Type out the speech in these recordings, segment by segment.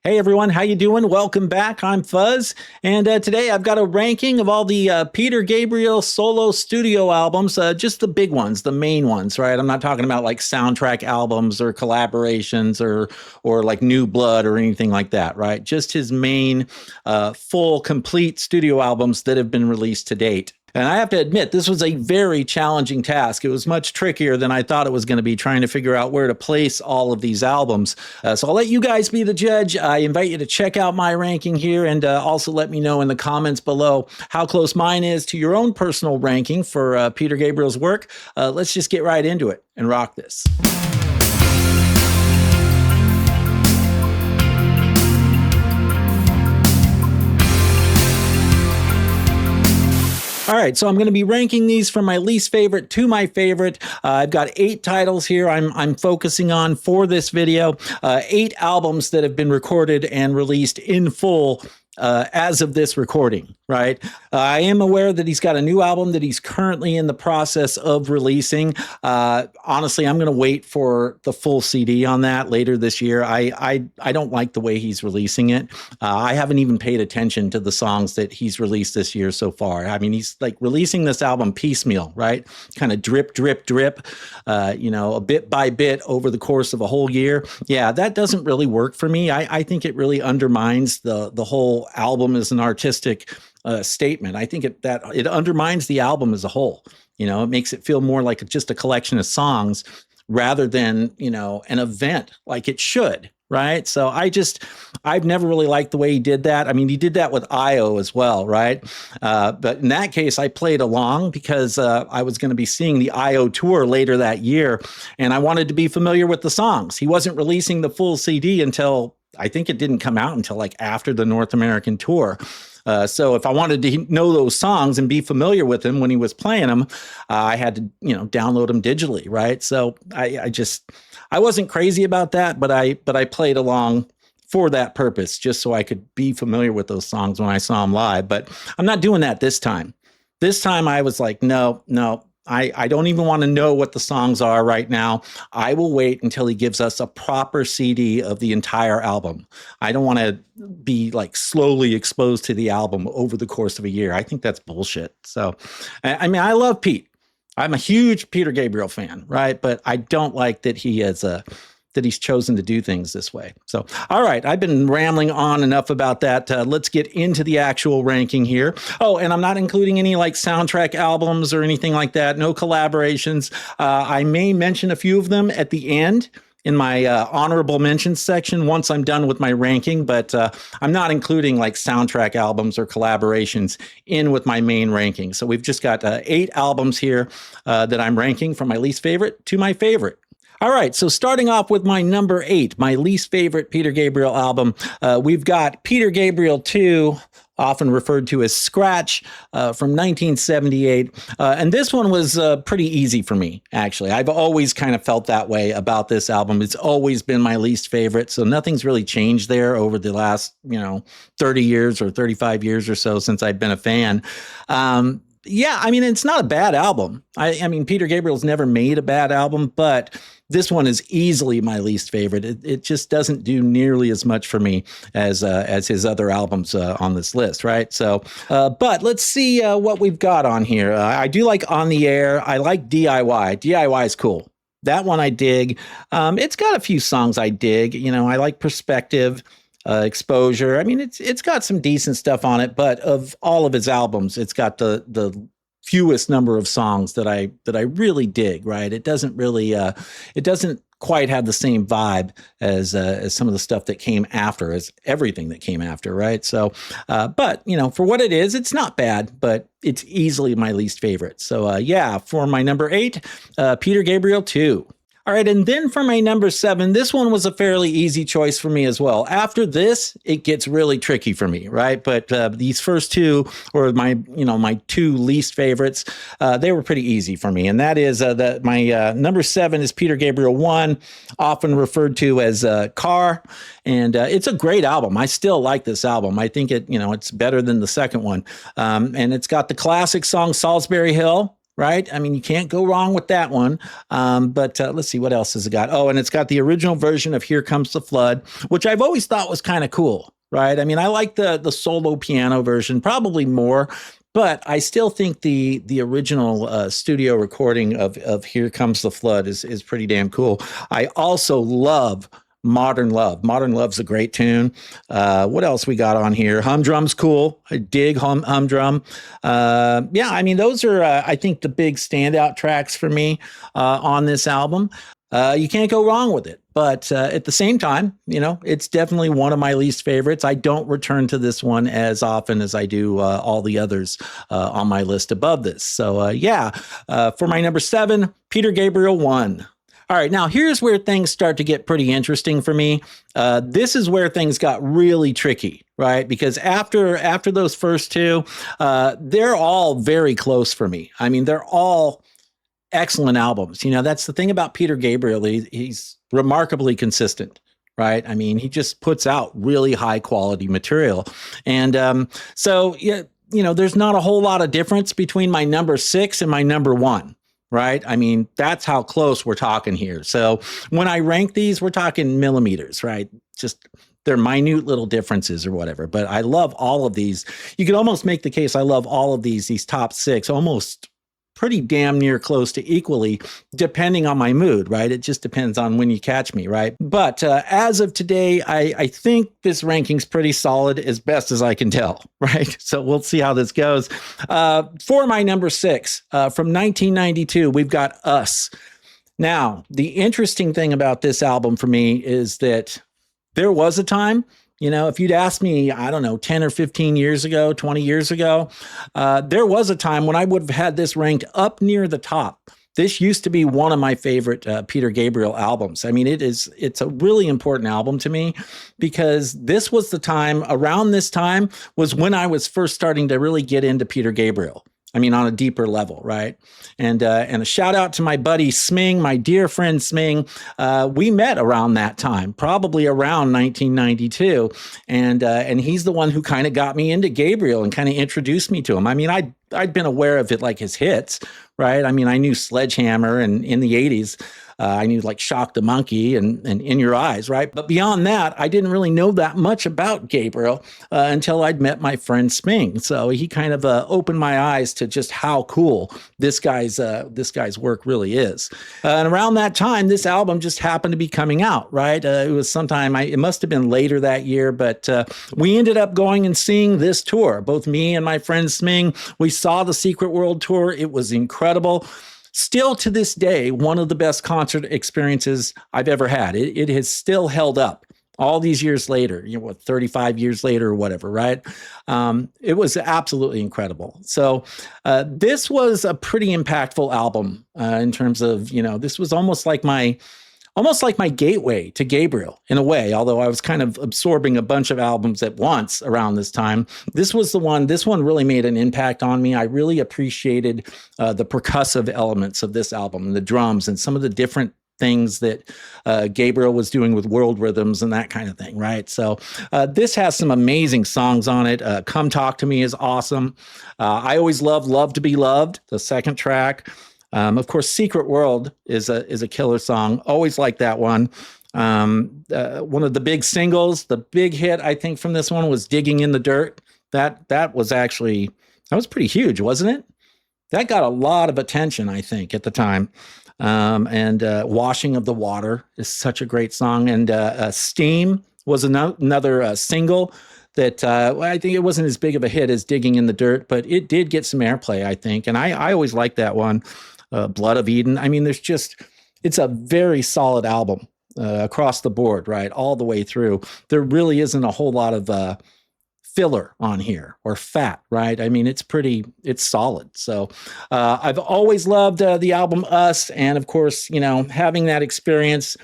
Hey everyone, how you doing? Welcome back. I'm Fuzz, and today I've got a ranking of all the Peter Gabriel solo studio albums, just the big ones, the main ones, right? I'm not talking about like soundtrack albums or collaborations or like New Blood or anything like that, right? Just his main full, complete studio albums that have been released to date. And I have to admit, this was a very challenging task. It was much trickier than I thought it was going to be, trying to figure out where to place all of these albums. So I'll let you guys be the judge. I invite you to check out my ranking here, and also let me know in the comments below how close mine is to your own personal ranking for Peter Gabriel's work. Let's just get right into it and rock this. All right, so I'm going to be ranking these from my least favorite to my favorite. I've got 8 titles here I'm focusing on for this video. 8 albums that have been recorded and released in full as of this recording, right? I am aware that he's got a new album that he's currently in the process of releasing. Honestly, I'm going to wait for the full CD on that later this year. I don't like the way he's releasing it. I haven't even paid attention to the songs that he's released this year so far. I mean, he's like releasing this album piecemeal, right? Kind of drip, drip, drip, a bit by bit over the course of a whole year. Yeah, that doesn't really work for me. I think it really undermines the whole album as an artistic statement. I think it undermines the album as a whole. It makes it feel more like just a collection of songs rather than, an event like it should. Right. So I've never really liked the way he did that. I mean, he did that with IO as well. Right. But in that case, I played along because I was going to be seeing the IO tour later that year, and I wanted to be familiar with the songs. He wasn't releasing the full CD until, I think it didn't come out until like after the North American tour. So if I wanted to know those songs and be familiar with him when he was playing them, I had to, download them digitally, right? So I wasn't crazy about that, but I played along for that purpose, just so I could be familiar with those songs when I saw them live. But I'm not doing that this time. This time I was like, no. I don't even want to know what the songs are right now. I will wait until he gives us a proper CD of the entire album. I don't want to be like slowly exposed to the album over the course of a year. I think that's bullshit. So, I mean, I love Pete. I'm a huge Peter Gabriel fan, right? But I don't like that he's chosen to do things this way. So, all right, I've been rambling on enough about that. Let's get into the actual ranking here. Oh, and I'm not including any like soundtrack albums or anything like that. No collaborations. I may mention a few of them at the end in my honorable mentions section once I'm done with my ranking, but I'm not including like soundtrack albums or collaborations in with my main ranking. So we've just got 8 albums here that I'm ranking from my least favorite to my favorite. All right, so starting off with my number 8, my least favorite Peter Gabriel album, we've got Peter Gabriel 2, often referred to as Scratch, from 1978. And this one was pretty easy for me, actually. I've always kind of felt that way about this album. It's always been my least favorite, so nothing's really changed there over the last, 30 years or 35 years or so since I've been a fan. Yeah, I mean, it's not a bad album. I mean, Peter Gabriel's never made a bad album, but this one is easily my least favorite. It just doesn't do nearly as much for me as his other albums on this list, right? So, but let's see what we've got on here. I do like On the Air. I like DIY. DIY is cool. That one I dig. It's got a few songs I dig. I like Perspective. Exposure. I mean, it's got some decent stuff on it, but of all of his albums, it's got the fewest number of songs that I really dig. Right? It doesn't really it doesn't quite have the same vibe as some of the stuff that came after, as everything that came after. Right? So, but for what it is, it's not bad, but it's easily my least favorite. So, yeah, for my number 8, Peter Gabriel 2. All right, and then for my number 7, this one was a fairly easy choice for me as well. After this, it gets really tricky for me, right? But these first 2 were my 2 least favorites. They were pretty easy for me, and that is that my number 7 is Peter Gabriel 1, often referred to as Car, and it's a great album. I still like this album. I think it's better than the second one, and it's got the classic song Salisbury Hill. right? I mean, you can't go wrong with that one. But let's see, what else has it got? Oh, and it's got the original version of Here Comes the Flood, which I've always thought was kind of cool, right? I mean, I like the solo piano version probably more, but I still think the original studio recording of Here Comes the Flood is pretty damn cool. I also love Modern Love. Modern Love's a great tune. What else we got on here? Humdrum's cool. I dig Humdrum. Yeah, I mean, those are, I think, the big standout tracks for me on this album. You can't go wrong with it. But at the same time, it's definitely one of my least favorites. I don't return to this one as often as I do all the others on my list above this. So, yeah, for my number 7, Peter Gabriel 1. All right, now here's where things start to get pretty interesting for me. This is where things got really tricky, right? Because after those first two, they're all very close for me. I mean, they're all excellent albums. That's the thing about Peter Gabriel. He's remarkably consistent, right? I mean, he just puts out really high quality material. And so, yeah, there's not a whole lot of difference between my number 6 and my number 1. Right? I mean, that's how close we're talking here. So when I rank these, we're talking millimeters, right? Just they're minute little differences or whatever. But I love all of these. You could almost make the case I love all of these top 6, almost pretty damn near close to equally, depending on my mood, right? It just depends on when you catch me, right? But as of today, I think this ranking's pretty solid as best as I can tell, right? So we'll see how this goes. For my number 6, from 1992, we've got Us. Now, the interesting thing about this album for me is that there was a time, if you'd asked me, I don't know, 10 or 15 years ago, 20 years ago, there was a time when I would have had this ranked up near the top. This used to be one of my favorite Peter Gabriel albums. I mean, it's a really important album to me because this was the time, around this time was when I was first starting to really get into Peter Gabriel. I mean, on a deeper level, right? And a shout out to my buddy Sming, my dear friend Sming. We met around that time, probably around 1992, and he's the one who kind of got me into Gabriel and kind of introduced me to him. I mean, I'd been aware of it, like his hits, right? I mean, I knew Sledgehammer, and in the 80s, I knew like Shock the Monkey and In Your Eyes, right? But beyond that, I didn't really know that much about Gabriel until I'd met my friend Sming. So he kind of opened my eyes to just how cool this guy's work really is. And around that time, this album just happened to be coming out, right? It was sometime, it must have been later that year, but we ended up going and seeing this tour. Both me and my friend Sming, we saw the Secret World tour. It was incredible. Still to this day, one of the best concert experiences I've ever had. It has still held up all these years later, 35 years later or whatever, right? It was absolutely incredible. So this was a pretty impactful album in terms of, this was almost like my gateway to Gabriel in a way, although I was kind of absorbing a bunch of albums at once around this time. This one really made an impact on me. I really appreciated the percussive elements of this album and the drums and some of the different things that Gabriel was doing with world rhythms and that kind of thing, right? So this has some amazing songs on it. Come Talk to Me is awesome. I always Love to Be Loved, the second track. Of course, Secret World is a killer song. Always like that one. One of the big singles, the big hit, I think, from this one was Digging in the Dirt. That was pretty huge, wasn't it? That got a lot of attention, I think, at the time. And Washing of the Water is such a great song. And Steam was another single that I think it wasn't as big of a hit as Digging in the Dirt, but it did get some airplay, I think. And I always liked that one. Blood of Eden. I mean, it's a very solid album across the board, right? All the way through. There really isn't a whole lot of filler on here or fat, right? I mean, it's solid. So I've always loved the album Us. And of course, having that experience,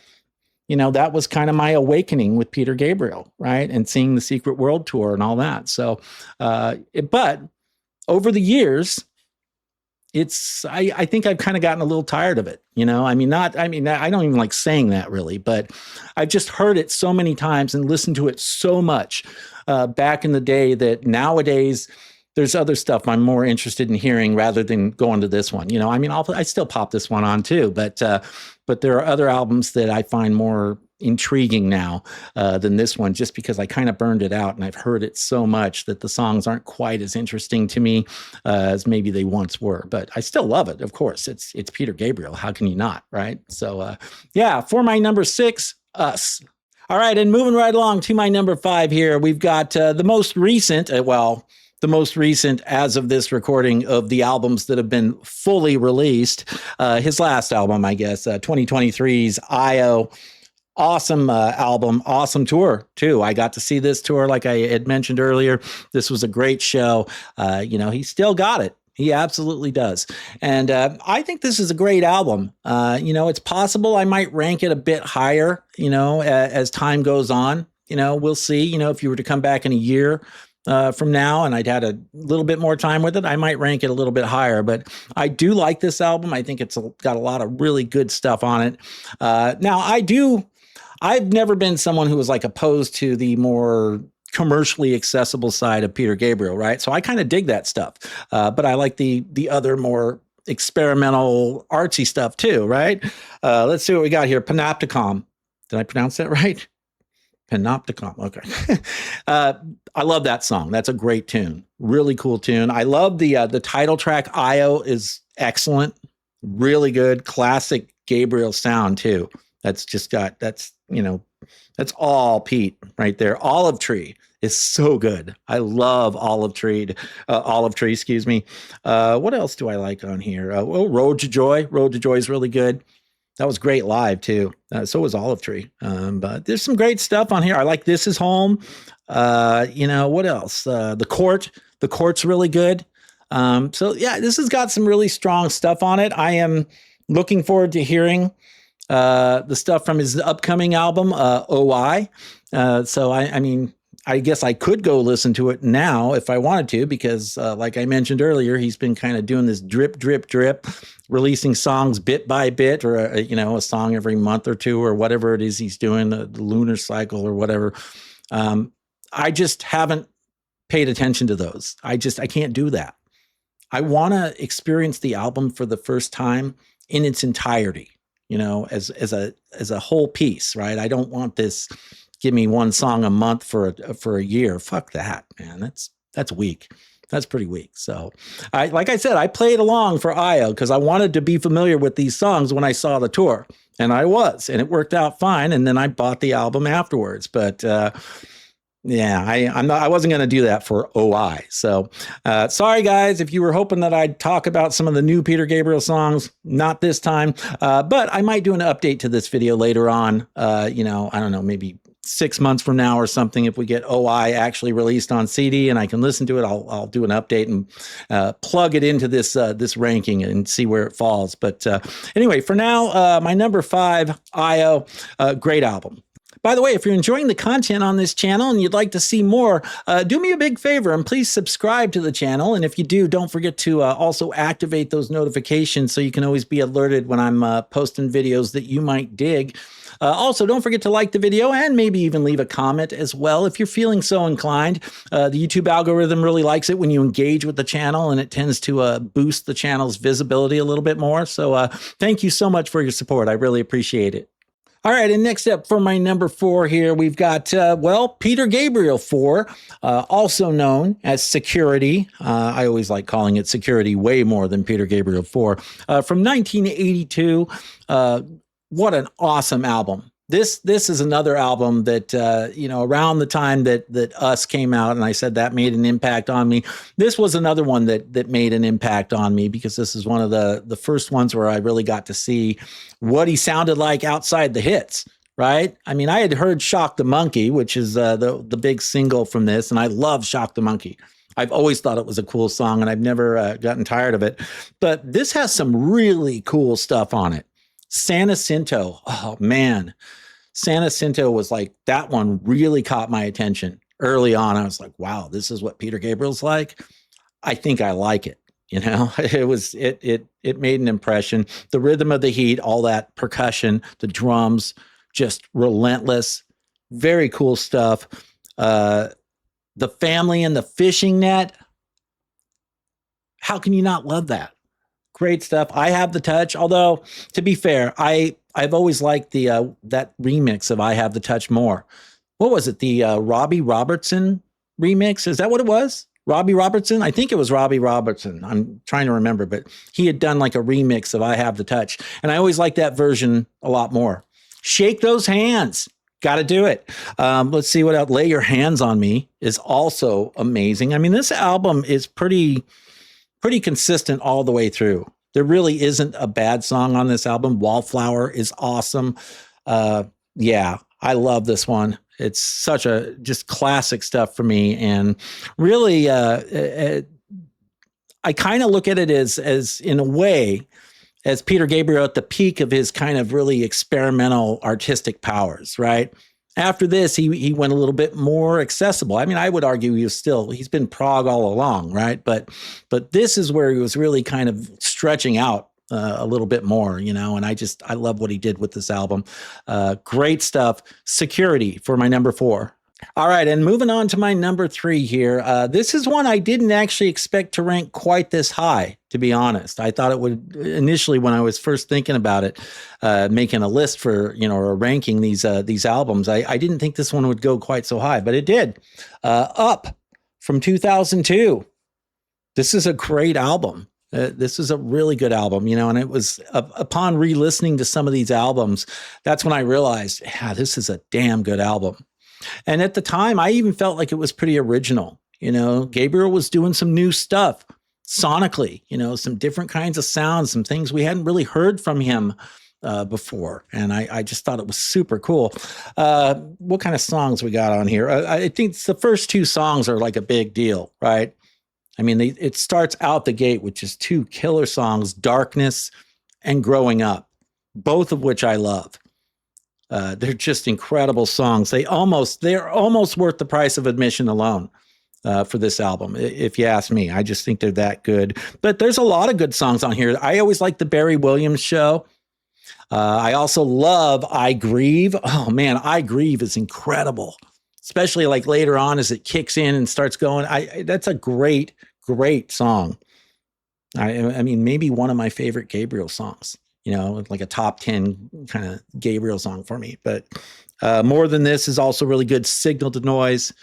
that was kind of my awakening with Peter Gabriel, right? And seeing the Secret World tour and all that. So, but over the years, I think I've kind of gotten a little tired of it, I don't even like saying that really, but I've just heard it so many times and listened to it so much back in the day that nowadays there's other stuff I'm more interested in hearing rather than going to this one. You know, I mean, I still pop this one on too, but there are other albums that I find more intriguing now than this one, just because I kind of burned it out and I've heard it so much that the songs aren't quite as interesting to me as maybe they once were. But I still love it, of course. It's Peter Gabriel. How can you not, right? So yeah, for my number 6, Us. All right, and moving right along to my number 5 here, we've got the most recent, the most recent as of this recording of the albums that have been fully released. His last album, I guess, 2023's IO. Awesome album, awesome tour too. I got to see this tour, like I had mentioned earlier. This was a great show. You know, he still got it. He absolutely does. And I think this is a great album. You know, it's possible I might rank it a bit higher, you know, as time goes on. You know, we'll see. You know, if you were to come back in a year from now and I'd had a little bit more time with it, I might rank it a little bit higher. But I do like this album. I think it's got a lot of really good stuff on it. Now, I've never been someone who was like opposed to the more commercially accessible side of Peter Gabriel, right? So I kind of dig that stuff. But I like the other more experimental artsy stuff too, right? Let's see what we got here. Panopticon. Did I pronounce that right? Panopticon. Okay. I love that song. That's a great tune. Really cool tune. I love the title track. IO is excellent. Really good. Classic Gabriel sound too. You know, that's all Pete right there. Olive Tree is so good. I love Olive Tree, excuse me. What else do I like on here? Road to Joy. Road to Joy is really good. That was great live too. So was Olive Tree. But there's some great stuff on here. I like This Is Home. You know, what else? The Court. The Court's really good. So yeah, this has got some really strong stuff on it. I am looking forward to hearing the stuff from his upcoming album, OI. So I mean, I guess I could go listen to it now if I wanted to, because like I mentioned earlier, he's been kind of doing this drip, releasing songs bit by bit, or you know, a song every month or two, or whatever it is he's doing, the lunar cycle or whatever. I just haven't paid attention to those. I can't do that. I want to experience the album for the first time in its entirety, you know, as a whole piece, right? I don't want this, give me one song a month for a year. Fuck that, man. That's weak. That's pretty weak. So like I said, I played along for IO because I wanted to be familiar with these songs when I saw the tour, and I was, and it worked out fine. And then I bought the album afterwards, but, yeah, I wasn't going to do that for OI. So sorry, guys, if you were hoping that I'd talk about some of the new Peter Gabriel songs, not this time. But I might do an update to this video later on. You know, I don't know, maybe 6 months from now or something. If we get OI actually released on CD and I can listen to it, I'll do an update and plug it into this ranking and see where it falls. But anyway, for now, my number 5, IO, great album. By the way, if you're enjoying the content on this channel and you'd like to see more, do me a big favor and please subscribe to the channel. And if you do, don't forget to also activate those notifications so you can always be alerted when I'm posting videos that you might dig. Also, don't forget to like the video and maybe even leave a comment as well if you're feeling so inclined. The YouTube algorithm really likes it when you engage with the channel, and it tends to boost the channel's visibility a little bit more. So thank you so much for your support. I really appreciate it. All right, and next up for my number 4 here, we've got, well, Peter Gabriel 4, also known as Security. I always like calling it Security way more than Peter Gabriel 4. From 1982, what an awesome album. This is another album that, you know, around the time that Us came out, and I said that made an impact on me. This was another one that made an impact on me because this is one of the first ones where I really got to see what he sounded like outside the hits, right? I mean, I had heard Shock the Monkey, which is the big single from this, and I love Shock the Monkey. I've always thought it was a cool song, and I've never gotten tired of it. But this has some really cool stuff on it. San Jacinto, oh man, San Jacinto was like, that one really caught my attention early on. I was like, wow, this is what Peter Gabriel's like. I think I like it. You know, it made an impression. The rhythm of the heat, all that percussion, the drums, just relentless, very cool stuff. The Family and the Fishing Net. How can you not love that? Great stuff. I Have the Touch. Although, to be fair, I've always liked the that remix of I Have the Touch more. What was it? The Robbie Robertson remix? Is that what it was? Robbie Robertson? I think it was Robbie Robertson. I'm trying to remember, but he had done like a remix of I Have the Touch. And I always liked that version a lot more. Shake Those Hands. Got to do it. Let's see what else. Lay Your Hands on Me is also amazing. I mean, this album is pretty consistent all the way through. There really isn't a bad song on this album. Wallflower is awesome. Yeah, I love this one. It's such a just classic stuff for me. And really, I kind of look at it as in a way, as Peter Gabriel at the peak of his kind of really experimental artistic powers, right? After this, he went a little bit more accessible. I mean, I would argue he's been prog all along, right? But this is where he was really kind of stretching out a little bit more, you know, and I love what he did with this album. Great stuff. Security for my number 4. All right, and moving on to my number 3 here. This is one I didn't actually expect to rank quite this high, to be honest. I thought it would initially, when I was first thinking about it, making a list for, you know, or ranking these albums. I didn't think this one would go quite so high, but it did. Up from 2002. This is a great album. This is a really good album, you know, and it was upon re-listening to some of these albums, that's when I realized, yeah, this is a damn good album. And at the time, I even felt like it was pretty original. You know, Gabriel was doing some new stuff sonically, you know, some different kinds of sounds, some things we hadn't really heard from him before. And I just thought it was super cool. What kind of songs we got on here? I think the first 2 songs are like a big deal, right? I mean, it starts out the gate with just 2 killer songs, Darkness and Growing Up, both of which I love. They're just incredible songs. They're almost worth the price of admission alone for this album, if you ask me. I just think they're that good. But there's a lot of good songs on here. I always like the Barry Williams Show. I also love I Grieve. Oh man, I Grieve is incredible, especially like later on as it kicks in and starts going. That's a great song. I mean, maybe one of my favorite Gabriel songs. You know, like a top 10 kind of Gabriel song for me. But More Than This is also really good. Signal to Noise,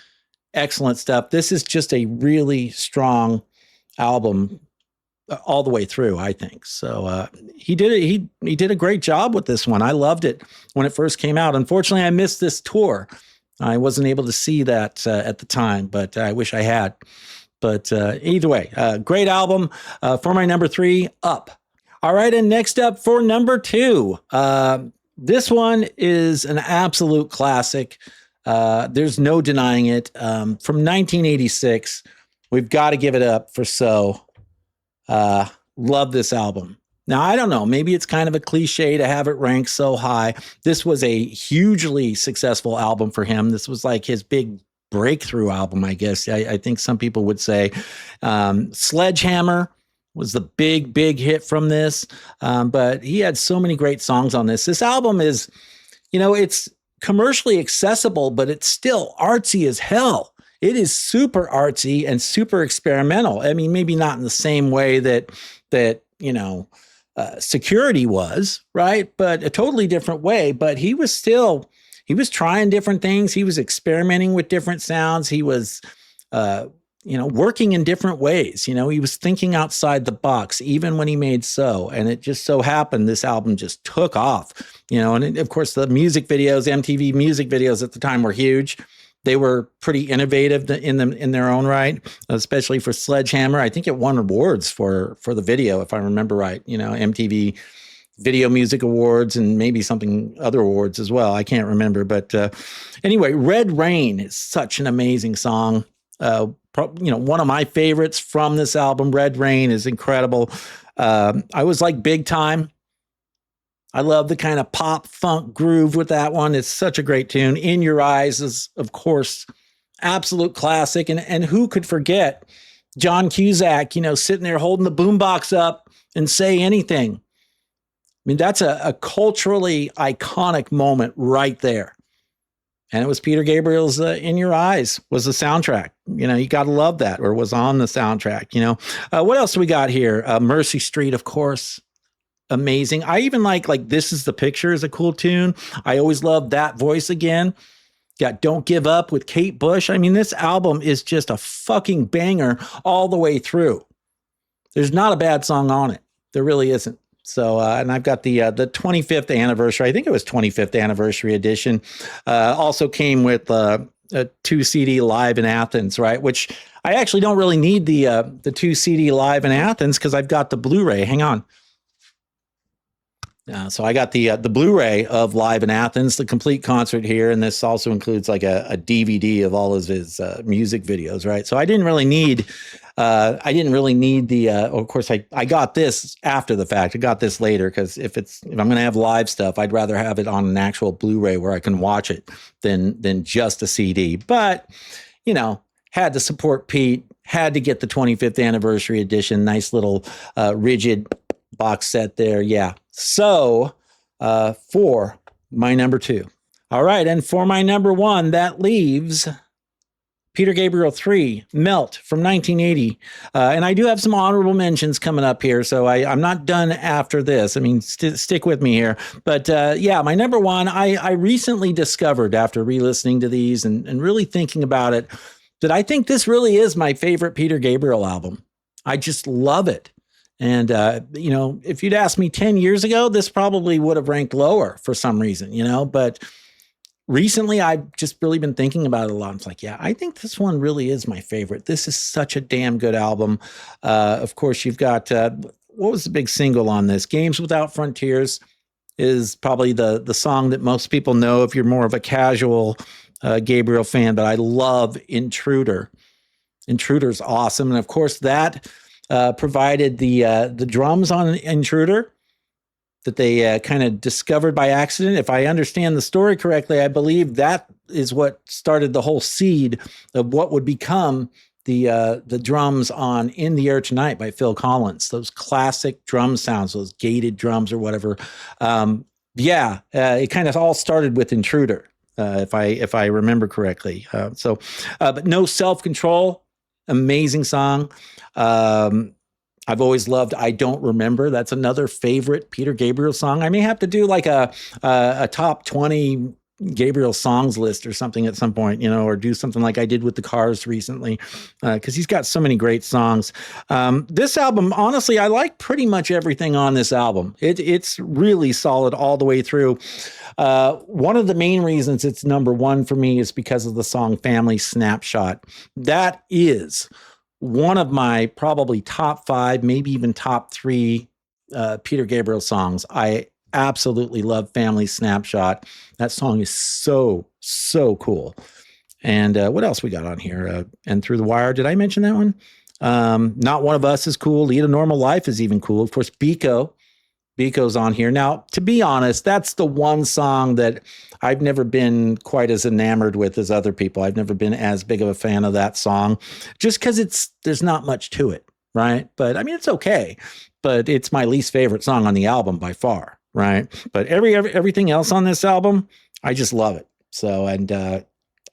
excellent stuff. This is just a really strong album all the way through, I think. So he did it. He did a great job with this one. I loved it when it first came out. Unfortunately, I missed this tour. I wasn't able to see that at the time, but I wish I had. But either way, great album. For my number 3, Up. All right, and next up for number 2, this one is an absolute classic. There's no denying it. From 1986, we've got to give it up for So. Love this album. Now, I don't know, maybe it's kind of a cliche to have it ranked so high. This was a hugely successful album for him. This was like his big breakthrough album, I guess. I think some people would say. Sledgehammer was the big hit from this. But he had so many great songs on this. This album is, you know, it's commercially accessible, but it's still artsy as hell. It is super artsy and super experimental. I mean, maybe not in the same way that you know, Security was, right? But a totally different way. But he was trying different things. He was experimenting with different sounds. He was, you know, working in different ways. You know, he was thinking outside the box, even when he made So. And it just so happened this album just took off, you know, and of course the music videos, MTV music videos at the time were huge. They were pretty innovative in their own right, especially for Sledgehammer. I think it won awards for the video, if I remember right, you know, MTV Video Music Awards and maybe something other awards as well. I can't remember. But anyway, Red Rain is such an amazing song. You know, one of my favorites from this album, Red Rain, is incredible. I was like Big Time. I love the kind of pop funk groove with that one. It's such a great tune. In Your Eyes is, of course, absolute classic. And who could forget John Cusack, you know, sitting there holding the boombox up and Say Anything. I mean, that's a culturally iconic moment right there. and it was Peter Gabriel's In Your Eyes was the soundtrack. You know, you got to love that, or was on the soundtrack. You know, what else do we got here? Mercy Street, of course. Amazing. I even like This Is the Picture is a cool tune. I always loved That Voice Again. Got Don't Give Up with Kate Bush. I mean, this album is just a fucking banger all the way through. There's not a bad song on it. There really isn't. So, and I've got the 25th anniversary. I think it was 25th anniversary edition. Also came with a 2 CD live in Athens, right? Which I actually don't really need the 2 CD live in Athens because I've got the Blu-ray. Hang on. So I got the Blu-ray of Live in Athens, the complete concert here, and this also includes like a DVD of all of his music videos, right? So I didn't really need the. Of course, I got this after the fact. I got this later because if I'm going to have live stuff, I'd rather have it on an actual Blu-ray where I can watch it than just a CD. But you know, had to support Pete. Had to get the 25th anniversary edition. Nice little rigid box set there. Yeah. So for my number 2. All right. And for my number 1, that leaves Peter Gabriel 3, Melt from 1980. And I do have some honorable mentions coming up here. So I'm not done after this. I mean, stick with me here. But yeah, my number 1, I recently discovered after re-listening to these and really thinking about it, that I think this really is my favorite Peter Gabriel album. I just love it. And, you know, if you'd asked me 10 years ago, this probably would have ranked lower for some reason, you know, but recently I've just really been thinking about it a lot. It's like, yeah, I think this one really is my favorite. This is such a damn good album. Of course, you've got, what was the big single on this? Games Without Frontiers is probably the song that most people know if you're more of a casual Gabriel fan, but I love Intruder. Intruder's awesome. And of course that provided the drums on Intruder that they kind of discovered by accident. If I understand the story correctly, I believe that is what started the whole seed of what would become the drums on In the Air Tonight by Phil Collins. Those classic drum sounds, those gated drums or whatever. It kind of all started with Intruder, if I remember correctly. But No Self-Control, amazing song. I've always loved I Don't Remember. That's another favorite Peter Gabriel song. I may have to do like a top 20 Gabriel songs list or something at some point, you know, or do something like I did with the Cars recently, because he's got so many great songs. This album, honestly, I like pretty much everything on this album. It's really solid all the way through. One of the main reasons it's number 1 for me is because of the song Family Snapshot. That is one of my probably top 5, maybe even top 3 Peter Gabriel songs. I absolutely love Family Snapshot. That song is so cool. And what else we got on here? And Through the Wire. Did I mention that one? Not One of Us is cool. Lead a Normal Life is even cool. Of course, Biko's on here. Now, to be honest, that's the one song that I've never been quite as enamored with as other people. I've never been as big of a fan of that song just because there's not much to it, right? But I mean, it's okay, but it's my least favorite song on the album by far, right? But everything else on this album, I just love it. So, and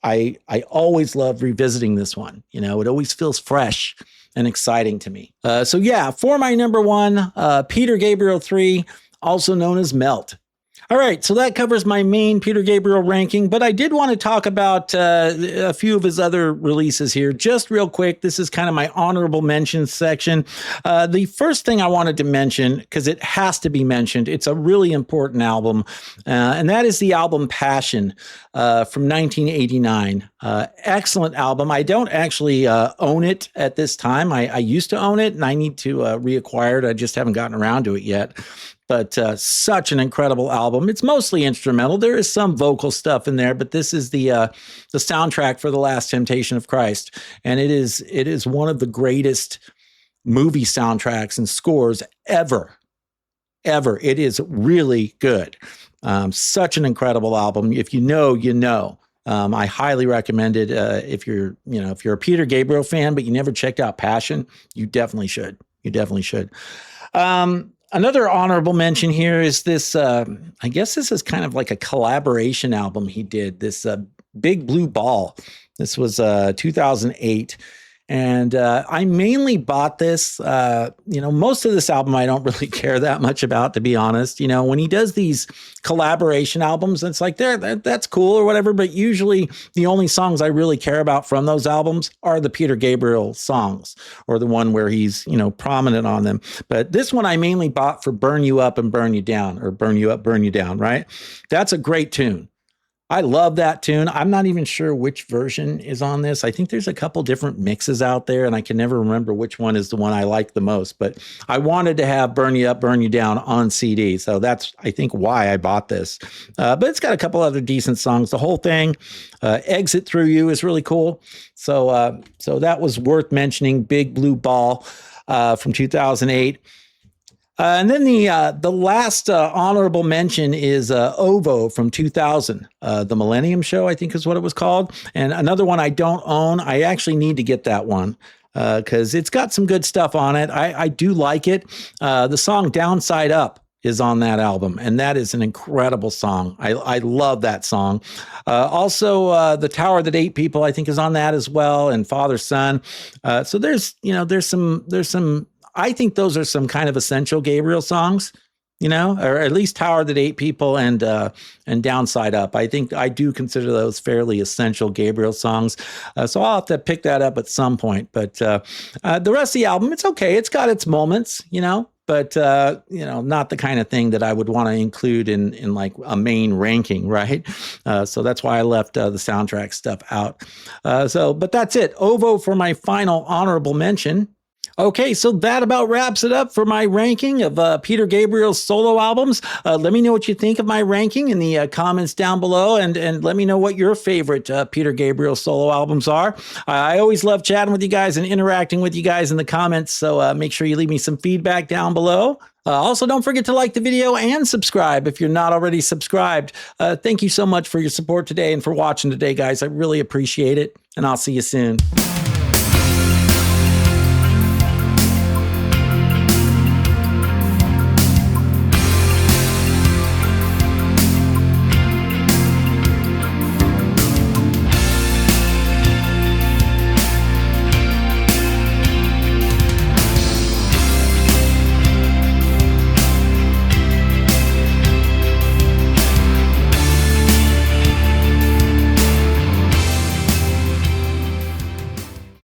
I always love revisiting this one. You know, it always feels fresh and exciting to me. So yeah, for my number 1, Peter Gabriel 3, also known as Melt. All right, so that covers my main Peter Gabriel ranking, but I did want to talk about a few of his other releases here, just real quick. This is kind of my honorable mentions section. The first thing I wanted to mention, because it has to be mentioned, it's a really important album, and that is the album Passion from 1989. Excellent album. I don't actually own it at this time. I used to own it, and I need to reacquire it. I just haven't gotten around to it yet. But such an incredible album. It's mostly instrumental. There is some vocal stuff in there, but this is the soundtrack for The Last Temptation of Christ, and it is one of the greatest movie soundtracks and scores ever. It is really good. Such an incredible album. If you know, you know. I highly recommend it. If you're a Peter Gabriel fan, but you never checked out Passion, you definitely should. Another honorable mention here is this, I guess this is kind of like a collaboration album he did, this Big Blue Ball. This was 2008. And I mainly bought this, most of this album I don't really care that much about, to be honest. When he does these collaboration albums, it's like, that's cool or whatever. But usually the only songs I really care about from those albums are the Peter Gabriel songs, or the one where he's, prominent on them. But this one I mainly bought for Burn You Up and Burn You Down, or Burn You Up, Burn You Down, right? That's a great tune. I love that tune. I'm not even sure which version is on this. I think there's a couple different mixes out there, and I can never remember which one is the one I like the most. But I wanted to have Burn You Up, Burn You Down on CD. So that's, I think, why I bought this. But it's got a couple other decent songs. The whole thing, Exit Through You, is really cool. So that was worth mentioning. Big Blue Ball from 2008. And then the last honorable mention is OVO from 2000, the Millennium Show, I think is what it was called. And another one I don't own. I actually need to get that one because it's got some good stuff on it. I do like it. The song Downside Up is on that album, and that is an incredible song. I love that song. Also, The Tower That Ate People, I think, is on that as well, and Father Son. So there's some. I think those are some kind of essential Gabriel songs, or at least Tower That Ate People and Downside Up. I think I do consider those fairly essential Gabriel songs. So I'll have to pick that up at some point. But the rest of the album, it's okay. It's got its moments, but not the kind of thing that I would want to include in like a main ranking, right? So that's why I left the soundtrack stuff out. But that's it. OVO for my final honorable mention. Okay, so that about wraps it up for my ranking of Peter Gabriel's solo albums. Let me know what you think of my ranking in the comments down below, and let me know what your favorite Peter Gabriel solo albums are. I always love chatting with you guys and interacting with you guys in the comments, so make sure you leave me some feedback down below. Also, don't forget to like the video and subscribe if you're not already subscribed. Thank you so much for your support today and for watching today, guys. I really appreciate it, and I'll see you soon.